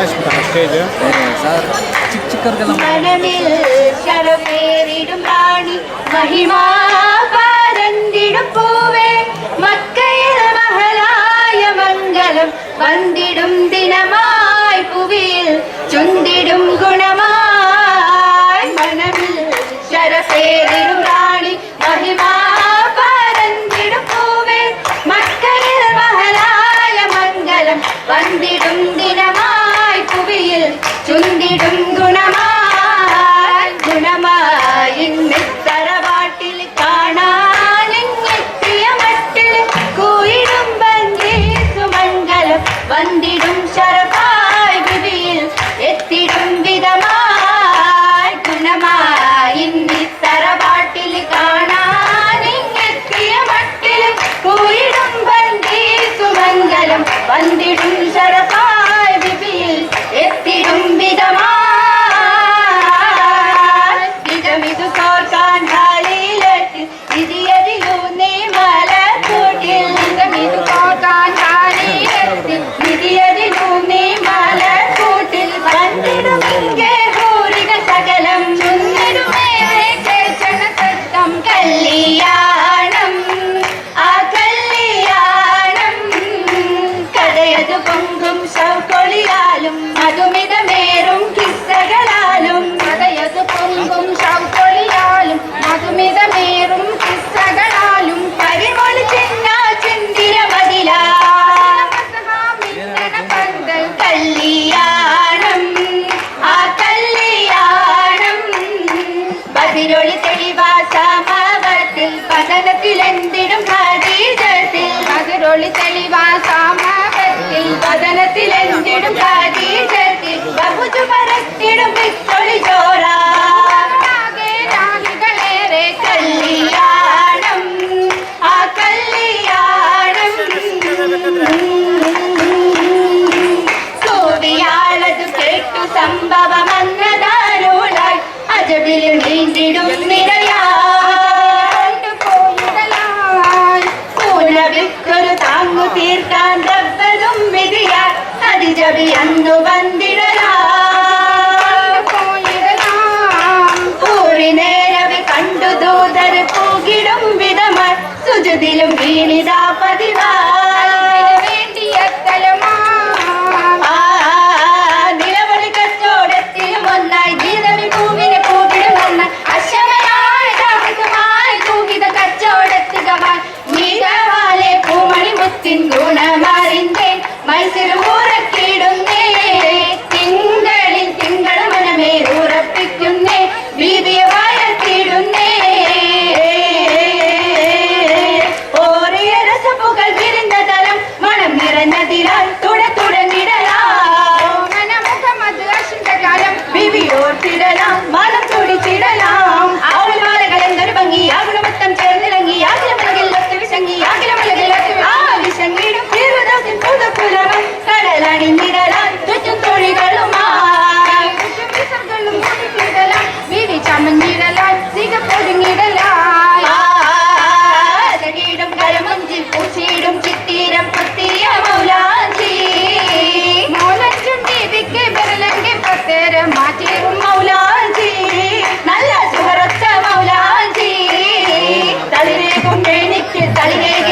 stage മനമിൽ ശരപേറിടും റാണി മഹിമാ പാരന്തിടും പൂവേ മക്കയിൽ മഹലായ മംഗളം വന്നിടും ദിനമായി പുവിയിൽ ചുണ്ടിടും ഗുണമായി മനമിൽ ശരപേറിടും റാണി മഹിമാ പാരന്തിടും പൂവേ മക്കയിൽ മഹലായ മംഗളം വന്നിടും ദിനമായി പുവിയിൽ ചുണ്ടിടും ഗുണമായി തറവാട്ടിൽ കാണാനെത്തിയ മട്ടിൽ കൂയിടും ബന്ധി സുമംഗലം വന്നിടും ശരഭായ് വിധിയിൽ എത്തിടും വിധമായി ഗുണമായി തറവാട്ടിൽ കാണാനെത്തിയ മട്ടിൽ കൂയിടും ബന്ധി സുമംഗലം വന്നിടും ശരഭായ് വിധിയിൽ എത്തിടും വിധമായി മധുമിതമേറും കിസ്സകളാലും കഥയതു പൊങ്കും ശൗക്കൊളിയാലും മധുമിതമേറും കിസ്സകളാലും പരിമൊളി ചിന്ന ചിന്തിര പന്തൽ കല്യാണം ആ കല്യാണം ബദിരൊളി തെളിവാസാമത്തിൽ പതനത്തിലെന്തിടും ഖദീജത്തിൽ ബദിരൊളി തെളിവാസാമത്തിൽ പതനത്തിലെന്തിടും ഖദീജത്തിൽ ബഹുജു മരത്തിടും വിത്തൊളി ചോറാകളേറെ കല്യാണം ആ കല്യാണം സൂവിയാളതു കേട്ടു സംഭവമന്നതാരോളായി അജബിൽ നീണ്ടിടും നിരയായി പൂനവിക്കൊരു താങ്ങു തീർക്കാൻ റബ്ബതും വിധിയാൽ അതിജബി അന്നു വന്നിടൂറി നേരവെ കണ്ടു ദൂതർ പൂകിടും വിധമായി സുജതിലും വീണിതാ പതിവായി വേണ്ടിയ നിലവിളി കച്ചോടത്തിലും ഒന്നായി ജീതവി പൂവിനെ പൂകിടും ഒന്നായി അശമനായി തൂകിത കച്ചോടത്തുകമായി നീതവാലെ പൂമണി മുത്തിൻ ഗുണമറിന്തേ മൈസിൽ ഊറക്കിടുന്നേ തിങ്കളിൽ തിങ്കൾ മനമേ ഉറപ്പിക്കുന്നേ വീതിയെ വയത്തിടുന്നേ ഓറിയ രസപ്പുകൾ വിരിഞ്ഞ തലം മണം നിറഞ്ഞതിനാൽ തുടങ്ങിടലാം മുഹമ്മദ് കാലം ബിബിയോർത്തിടലാം മനം തുടിച്ചിടലാം അവൾ മാലകൾ എന്തൊരു ഭംഗി ആകുണമൊത്തം ചേർന്നിളങ്ങി ആകിലമലകിൽ ഒത്തു വിശങ്ങി ആകിലമലകിൽ വിശങ്ങിടും പുതുപുലവൻ കടലണിഞ്ഞിടലാൻ ചുറ്റും തൊഴികളുമായി വിധി ചമഞ്ഞിടലാൻ സിഗപ്പൊതുങ്ങിടലായിടും കരമഞ്ചിൽ പൂച്ചിടും ചിത്തീരം പത്തിയ മൗലാഞ്ചി മൗലഞ്ചും ദീപിക്ക് ബെരലങ്കി പത്തേരം മാറ്റിയും മൗലാഞ്ചി നല്ല സുഹറച്ച മൗലാഞ്ചി തളിരേക്കും എനിക്ക് തളിരേകി